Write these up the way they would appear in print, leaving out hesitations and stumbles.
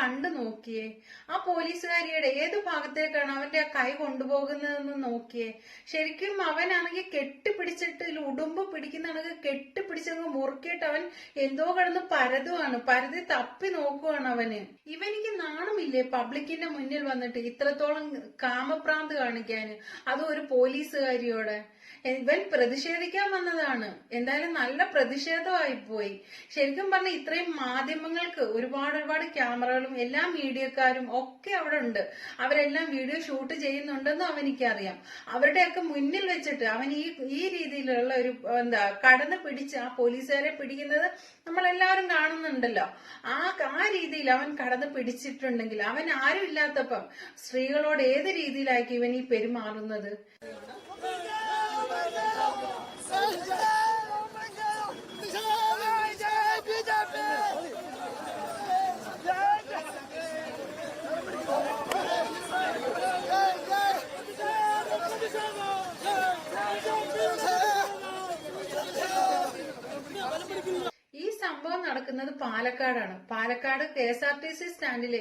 കണ്ടു നോക്കിയേ. ആ പോലീസുകാരിയുടെ ഏത് ഭാഗത്തേക്കാണ് അവന്റെ ആ കൈ കൊണ്ടുപോകുന്നതെന്ന് നോക്കിയേ. ശരിക്കും അവനാണെങ്കിൽ കെട്ടിപ്പിടിച്ചിട്ട് ഉടുമ്പ് പിടിക്കുന്നാണെങ്കിൽ കെട്ടിപ്പിടിച്ചങ്ങ് മുറുക്കിയിട്ട് അവൻ എന്തോ കിടന്ന് പരതി തപ്പി നോക്കുവാണ് അവന്. ഇവനിക്ക് നാണമില്ലേ പബ്ലിക്കിന്റെ മുന്നിൽ വന്നിട്ട് ഇത്രത്തോളം കാമപ്രാന്ത് കാണിക്കാന്, അതും ഒരു പോലീസുകാരിയോടെ. ഇവൻ പ്രതിഷേധിക്കാൻ വന്നതാണ്. എന്തായാലും നല്ല പ്രതിഷേധമായി പോയി. ശരിക്കും പറഞ്ഞ ഇത്രയും മാധ്യമങ്ങൾക്ക് ഒരുപാട് ക്യാമറകളും എല്ലാ മീഡിയക്കാരും ഒക്കെ അവിടെ ഉണ്ട്. അവരെല്ലാം വീഡിയോ ഷൂട്ട് ചെയ്യുന്നുണ്ടെന്നും അവനിക്കറിയാം. അവരുടെയൊക്കെ മുന്നിൽ വെച്ചിട്ട് അവൻ ഈ രീതിയിലുള്ള ഒരു കടന്ന് പിടിച്ച് ആ പോലീസുകാരെ പിടിക്കുന്നത് നമ്മളെല്ലാവരും കാണുന്നുണ്ടല്ലോ. ആ രീതിയിൽ അവൻ കടന്ന് പിടിച്ചിട്ടുണ്ടെങ്കിൽ അവൻ ആരും ഇല്ലാത്തപ്പം സ്ത്രീകളോട് ഏത് രീതിയിലായിരിക്കും ഇവൻ ഈ പെരുമാറുന്നത്? ഈ സംഭവം നടക്കുന്നത് പാലക്കാടാണ്. പാലക്കാട് KSRTC സ്റ്റാൻഡിലെ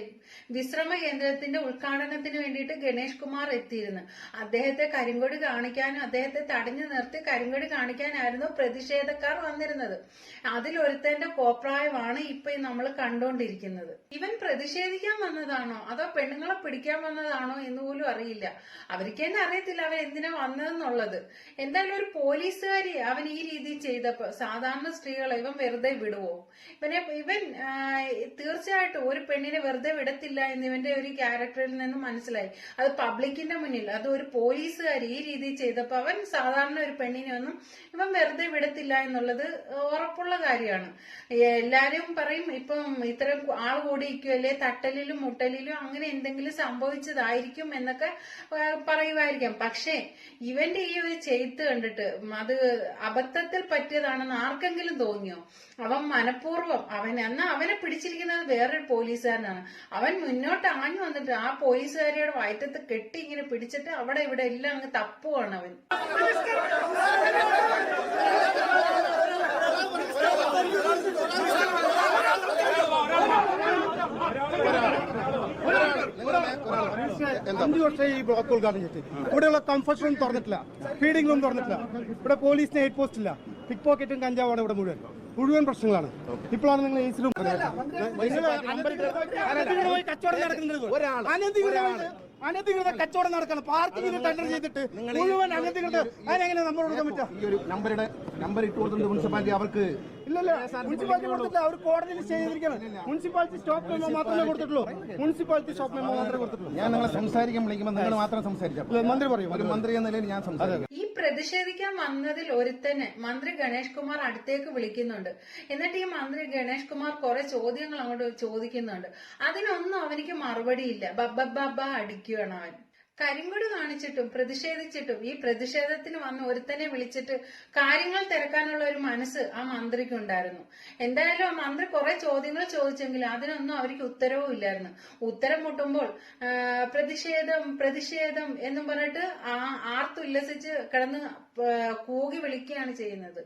വിശ്രമ കേന്ദ്രത്തിന്റെ ഉദ്ഘാടനത്തിന് വേണ്ടിയിട്ട് ഗണേഷ് കുമാർ എത്തിയിരുന്നു. അദ്ദേഹത്തെ കരിങ്കൊടി കാണിക്കാനും അദ്ദേഹത്തെ തടഞ്ഞു നിർത്തി കരിങ്കൊടി കാണിക്കാനായിരുന്നു പ്രതിഷേധക്കാർ വന്നിരുന്നത്. അതിലൊരുത്തന്റെ കോപ്രായമാണ് ഇപ്പൊ നമ്മൾ കണ്ടുകൊണ്ടിരിക്കുന്നത്. ഇവൻ പ്രതിഷേധിക്കാൻ വന്നതാണോ അതോ പെണ്ണുങ്ങളെ പിടിക്കാൻ വന്നതാണോ എന്ന് പോലും അറിയില്ല. അവർക്ക് തന്നെ അറിയത്തില്ല അവൻ എന്തിനാ വന്നതെന്നുള്ളത്. എന്തായാലും ഒരു പോലീസുകാരി അവൻ ഈ രീതി ചെയ്തപ്പോ സാധാരണ സ്ത്രീകളെ ഇവൻ വെറുതെ വിടുവോ? ഇവൻ തീർച്ചയായിട്ടും ഒരു പെണ്ണിനെ വെറുതെ വിടത്തില്ല എന്ന് ഇവന്റെ ഒരു ക്യാരക്ടറിൽ നിന്ന് മനസ്സിലായി. അത് പബ്ലിക്കിന്റെ മുന്നിൽ, അത് ഒരു പോലീസുകാരി ഈ രീതി ചെയ്തപ്പോ അവൻ സാധാരണ ഒരു പെണ്ണിനെ ഒന്നും ഇവൻ വെറുതെ വിടത്തില്ല എന്നുള്ളത് ഉറപ്പുള്ള കാര്യമാണ്. എല്ലാരും പറയും ഇപ്പം ഇത്തരം ആൾ കൂടിയിരിക്കുമല്ലേ, തട്ടലിലും മുട്ടലിലും അങ്ങനെ എന്തെങ്കിലും സംഭവിച്ചതായിരിക്കും എന്നൊക്കെ പറയുമായിരിക്കാം. പക്ഷേ ഇവന്റെ ഈ ഒരു ചെയ്ത്ത് കണ്ടിട്ട് അത് അബദ്ധത്തിൽ പറ്റിയതാണെന്ന് ആർക്കെങ്കിലും തോന്നിയോ? അവൻ മനഃപൂർവ്വം അവനെ പിടിച്ചിരിക്കുന്നത് വേറൊരു പോലീസുകാരനാണ്. അവൻ മുന്നോട്ട് ആഞ്ഞു വന്നിട്ട് ആ പോലീസുകാരിയുടെ വയറ്റത്ത് കെട്ടി ഇങ്ങനെ പിടിച്ചിട്ട് അവിടെ ഇവിടെ എല്ലാം അങ്ങ് തപ്പുവാണ് അവൻ. അഞ്ചു വർഷം ഈ ബ്ലോക്ക് ഉദ്ഘാടനം ചെയ്തിട്ട് ഇവിടെയുള്ള കംഫർട്ട് റൂം തുറന്നിട്ടില്ല, ഫീഡിംഗ് റൂം തുറന്നിട്ടില്ല, ഇവിടെ പോലീസിന് ഹെഡ് പോസ്റ്റ് ഇല്ല, പിക് പോക്കറ്റും കഞ്ചാവാണ് ഇവിടെ മുഴുവൻ പ്രശ്നങ്ങളാണ്. ഇപ്പോഴാണ് നിങ്ങൾ ഏസിലും കച്ചവടം നടക്കുന്നത്, അനധികൃത കച്ചവടം നടക്കണം. പാർക്കിംഗ് ടെൻഡർ ചെയ്തിട്ട് മുഴുവൻ അനധികൃത അതിനെങ്ങനെ നമ്മൾ കൊടുക്കാൻ പറ്റുക? ഈ ഒരു നമ്പർ ഇട്ട് കൊടുത്തിട്ടുണ്ട് മുനിസിപ്പാലിറ്റി. അവർക്ക് ഇല്ലല്ല, മുനിസിപ്പാലിറ്റി കൊടുത്തിട്ടില്ല, അവർ കോടതിയിൽ ചെയ്തിരിക്കണം. മുനിസിപ്പാലിറ്റി സ്റ്റോപ്പ് മെമ്മോ മാത്രമേ കൊടുത്തിട്ടുള്ളൂ. മുനിസിപ്പാലിറ്റി സ്റ്റോപ്പ് മെമ്മോ മാത്രമേ കൊടുത്തിട്ടുള്ളൂ. ഞാൻ നിങ്ങളെ സംസാരിക്കാൻ വിളിക്കുമ്പോൾ നിങ്ങൾ മാത്രം സംസാരിക്കാം. മന്ത്രി പറയും, ഒരു മന്ത്രി എന്ന നിലയിൽ ഞാൻ സംസാരിക്കും. ഈ പ്രതിഷേധിക്കാൻ വന്നതിൽ ഒരുത്തന്നെ മന്ത്രി ഗണേഷ് കുമാർ അടുത്തേക്ക് വിളിക്കുന്നുണ്ട്. എന്നിട്ട് ഈ മന്ത്രി ഗണേഷ് കുമാർ കുറെ ചോദ്യങ്ങൾ അങ്ങോട്ട് ചോദിക്കുന്നുണ്ട്. അതിനൊന്നും അവനിക്ക് മറുപടിയില്ല. ബബ്ബ അടിക്കുകയാണ് അവൻ. കരിങ്കൊടി കാണിച്ചിട്ടും പ്രതിഷേധിച്ചിട്ടും ഈ പ്രതിഷേധത്തിന് വന്ന് ഒരുത്തനെ വിളിച്ചിട്ട് കാര്യങ്ങൾ തിരക്കാനുള്ള ഒരു മനസ്സ് ആ മന്ത്രിക്ക് ഉണ്ടായിരുന്നു. എന്തായാലും ആ മന്ത്രി കുറെ ചോദ്യങ്ങൾ ചോദിച്ചെങ്കിലും അതിനൊന്നും അവർക്ക് ഉത്തരവും ഇല്ലായിരുന്നു. ഉത്തരം മുട്ടുമ്പോൾ പ്രതിഷേധം എന്നും പറഞ്ഞിട്ട് ആർത്തുല്ലസിച്ച് കിടന്ന് കൂകി വിളിക്കുകയാണ് ചെയ്യുന്നത്.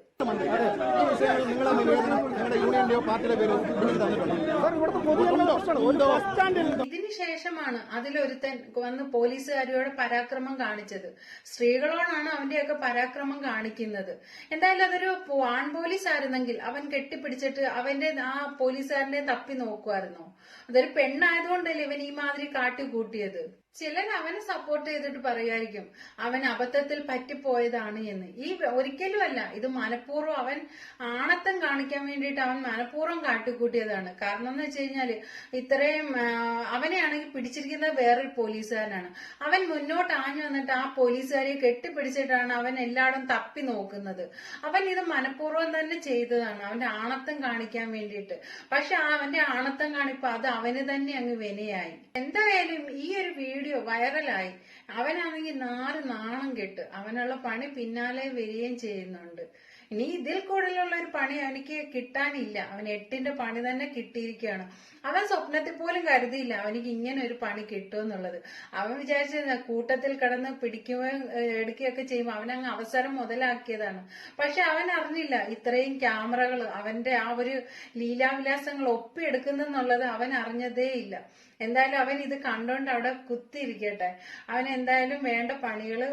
ഇതിനുശേഷമാണ് അതിലൊരുത്തൻ വന്ന് പോലീസുകാരിയോട് പരാക്രമം കാണിച്ചത്. സ്ത്രീകളോടാണ് അവന്റെയൊക്കെ പരാക്രമം കാണിക്കുന്നത്. എന്തായാലും അതൊരു ആൺ പോലീസ് ആയിരുന്നെങ്കിൽ അവൻ കെട്ടിപ്പിടിച്ചിട്ട് അവന്റെ ആ പോലീസുകാരനെ തപ്പി നോക്കുമായിരുന്നു. അതൊരു പെണ്ണായതുകൊണ്ടല്ലേ ഇവൻ ഈ മാതിരി കാട്ടിക്കൂട്ടിയത്. ചിലർ അവനെ സപ്പോർട്ട് ചെയ്തിട്ട് പറയുമായിരിക്കും അവൻ അബദ്ധത്തിൽ പറ്റിപ്പോയതാണ് എന്ന്. ഒരിക്കലും അല്ല, ഇത് മനഃപൂർവ്വം അവൻ ആണത്തം കാണിക്കാൻ വേണ്ടിയിട്ട് അവൻ മനഃപൂർവ്വം കാട്ടിക്കൂട്ടിയതാണ്. കാരണം എന്ന് വെച്ച് കഴിഞ്ഞാല് ഇത്രയും അവനെയാണെങ്കിൽ പിടിച്ചിരിക്കുന്നത് വേറൊരു പോലീസുകാരനാണ്. അവൻ മുന്നോട്ട് ആഞ്ഞു വന്നിട്ട് ആ പോലീസുകാരെ കെട്ടിപ്പിടിച്ചിട്ടാണ് അവൻ എല്ലായിടും തപ്പി നോക്കുന്നത്. അവൻ ഇത് മനഃപൂർവ്വം തന്നെ ചെയ്തതാണ്, അവന്റെ ആണത്തം കാണിക്കാൻ വേണ്ടിയിട്ട്. പക്ഷെ അവന്റെ ആണത്തം കാണിപ്പോ അത് അവന് തന്നെ അങ്ങ് വിനയായി. എന്തായാലും ഈ ഒരു വീഡിയോ വൈറലായി. അവനാണെങ്കിൽ നാണം കെട്ട് അവനുള്ള പണി പിന്നാലെ വരികയും ചെയ്യുന്നുണ്ട്. ഇനി ഇതിൽ കൂടുതലുള്ള ഒരു പണി അവനിക്ക് കിട്ടാനില്ല. അവൻ 8ന്റെ പണി തന്നെ കിട്ടിയിരിക്കുകയാണ്. അവൻ സ്വപ്നത്തിൽ പോലും കരുതിയില്ല അവനിക്ക് ഇങ്ങനെ ഒരു പണി കിട്ടുമെന്നുള്ളത്. അവൻ വിചാരിച്ച കൂട്ടത്തിൽ കിടന്ന് പിടിക്കുകയും എടുക്കുകയൊക്കെ ചെയ്യുമ്പോൾ അവനങ്ങ് അവസരം മുതലാക്കിയതാണ്. പക്ഷെ അവൻ അറിഞ്ഞില്ല ഇത്രയും ക്യാമറകൾ അവന്റെ ആ ഒരു ലീലാവിലാസങ്ങൾ ഒപ്പിയെടുക്കുന്നെന്നുള്ളത് അവൻ അറിഞ്ഞതേ ഇല്ല. എന്തായാലും അവൻ ഇത് കണ്ടോണ്ട് അവിടെ കുത്തിയിരിക്കട്ടെ. അവൻ എന്തായാലും വേണ്ട പണികള്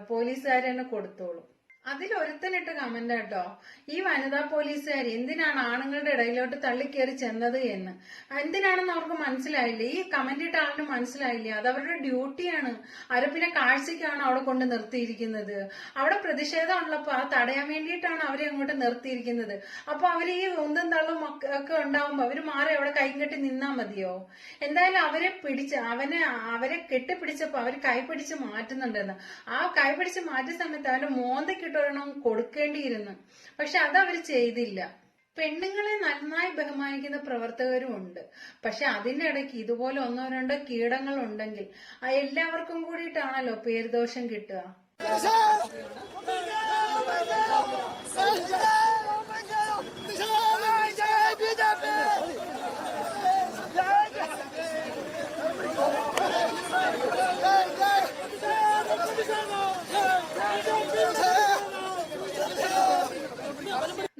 പോലീസുകാർ തന്നെ കൊടുത്തോളും. അതിലൊരുത്തനിട്ട് കമന്റ് കേട്ടോ, ഈ വനിതാ പോലീസുകാർ എന്തിനാണ് ആണുങ്ങളുടെ ഇടയിലോട്ട് തള്ളിക്കേറി ചെന്നത് എന്ന്. എന്തിനാണെന്ന് അവർക്ക് മനസ്സിലായില്ല. ഈ കമന്റ് ഇട്ട ആളിന് മനസ്സിലായില്ല. അത് അവരുടെ ഡ്യൂട്ടിയാണ്. അരപ്പിനെ കാഴ്ചയ്ക്കാണ് അവിടെ കൊണ്ട് നിർത്തിയിരിക്കുന്നത്. അവിടെ പ്രതിഷേധം ഉള്ളപ്പോ അത് തടയാൻ വേണ്ടിയിട്ടാണ് അവരെ അങ്ങോട്ട് നിർത്തിയിരിക്കുന്നത്. അപ്പൊ അവര് ഈ ഉന്തും തള്ളും ഒക്കെ ഉണ്ടാവുമ്പോ അവര് മാറി അവിടെ കൈയും കെട്ടി നിന്നാ മതിയോ? എന്തായാലും അവരെ കെട്ടിപ്പിടിച്ചപ്പോ അവര് കൈപിടിച്ച് മാറ്റുന്നുണ്ടെന്ന്. ആ കൈപിടിച്ച് മാറ്റിയ സമയത്ത് അവന്റെ മോന്തക്കിട്ടൊരെണ്ണം കൊടുക്കേണ്ടിയിരുന്നു. പക്ഷെ അത് അവർ ചെയ്തില്ല. പെണ്ണുങ്ങളെ നന്നായി ബഹുമാനിക്കുന്ന പ്രവർത്തകരും ഉണ്ട്. പക്ഷെ അതിനിടയ്ക്ക് ഇതുപോലെ 1-2 കീടങ്ങൾ ഉണ്ടെങ്കിൽ എല്ലാവർക്കും കൂടിയിട്ടാണല്ലോ പേരുദോഷം കിട്ടുക.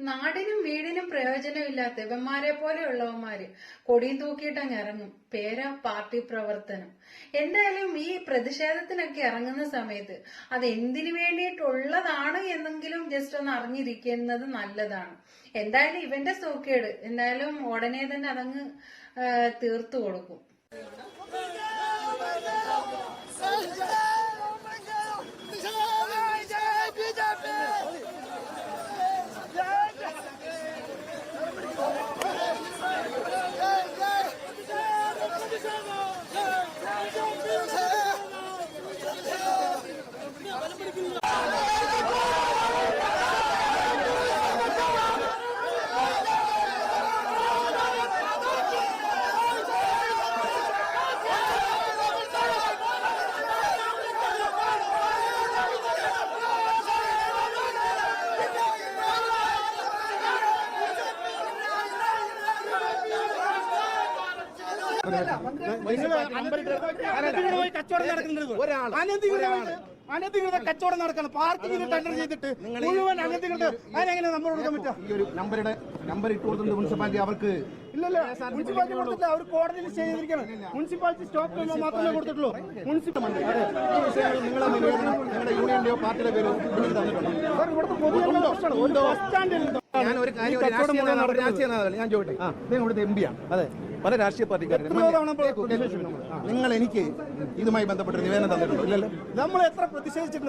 നാടിനും വീടിനും പ്രയോജനമില്ലാത്ത ഇവന്മാരെ പോലെയുള്ളവന്മാര് കൊടിയും തൂക്കിയിട്ടങ്ങ് ഇറങ്ങും. പേര പാർട്ടി പ്രവർത്തനം. എന്തായാലും ഈ പ്രതിഷേധത്തിനൊക്കെ ഇറങ്ങുന്ന സമയത്ത് അത് എന്തിനു വേണ്ടിയിട്ടുള്ളതാണ് എന്നെങ്കിലും ജസ്റ്റ് ഒന്ന് അറിഞ്ഞിരിക്കുന്നത് നല്ലതാണ്. എന്തായാലും ഇവന്റെ സൂക്കേട് എന്തായാലും ഉടനെ തന്നെ അതങ്ങ് തീർത്തു കൊടുക്കും. അനധികൃത കച്ചവടം നടക്കണം. പാർക്കിങ്ങിന് ടെൻഡർ ചെയ്തിട്ട് മുഴുവൻ അനധികൃത അതിനെങ്ങനെ നമ്മൾ കൊടുക്കാൻ പറ്റുക? ഈ ഒരു നമ്പർ ഇട്ട് കൊടുത്തിട്ടുണ്ട് മുനിസിപ്പാലിറ്റി അവർക്ക്. ഇല്ലല്ലോ, മുനിസിപ്പാലിറ്റി കൊടുത്തില്ല. അവർ കോടതിയിൽ സ്റ്റേ ചെയ്തിരിക്കണം. മുനിസിപ്പാലിറ്റി സ്റ്റോപ്പ് മെമ്മോ മാത്രമേ കൊടുത്തിട്ടുള്ളൂ. മുനിസിപ്പാലിറ്റി ഈ വിഷയങ്ങൾ നിങ്ങളുടെ നിവേദനം നിങ്ങളുടെ യൂണിയന്റെയോ പാർട്ടിയുടെ പേരോ മുന്നിൽ തന്നിട്ടുണ്ടോ? ഇവിടുത്തെ പൊതുജനങ്ങളുടെ പ്രശ്നമാണ്. ബസ് സ്റ്റാൻഡിൽ ഞാൻ ഒരു കാര്യം രാഷ്ട്രീയ നേതാവ് ഞാൻ ചോദിട്ടെ, അദ്ദേഹം ഇവിടുത്തെ എം പിയാണ്. അതെ, പല രാഷ്ട്രീയ പാർട്ടിക്കാരും. നിങ്ങൾ എനിക്ക് ഇതുമായി ബന്ധപ്പെട്ട നിവേദനം തന്നിട്ടുണ്ടോ? ഇല്ലല്ലോ. നമ്മൾ എത്ര പ്രതിഷേധിച്ചിട്ടുണ്ട്.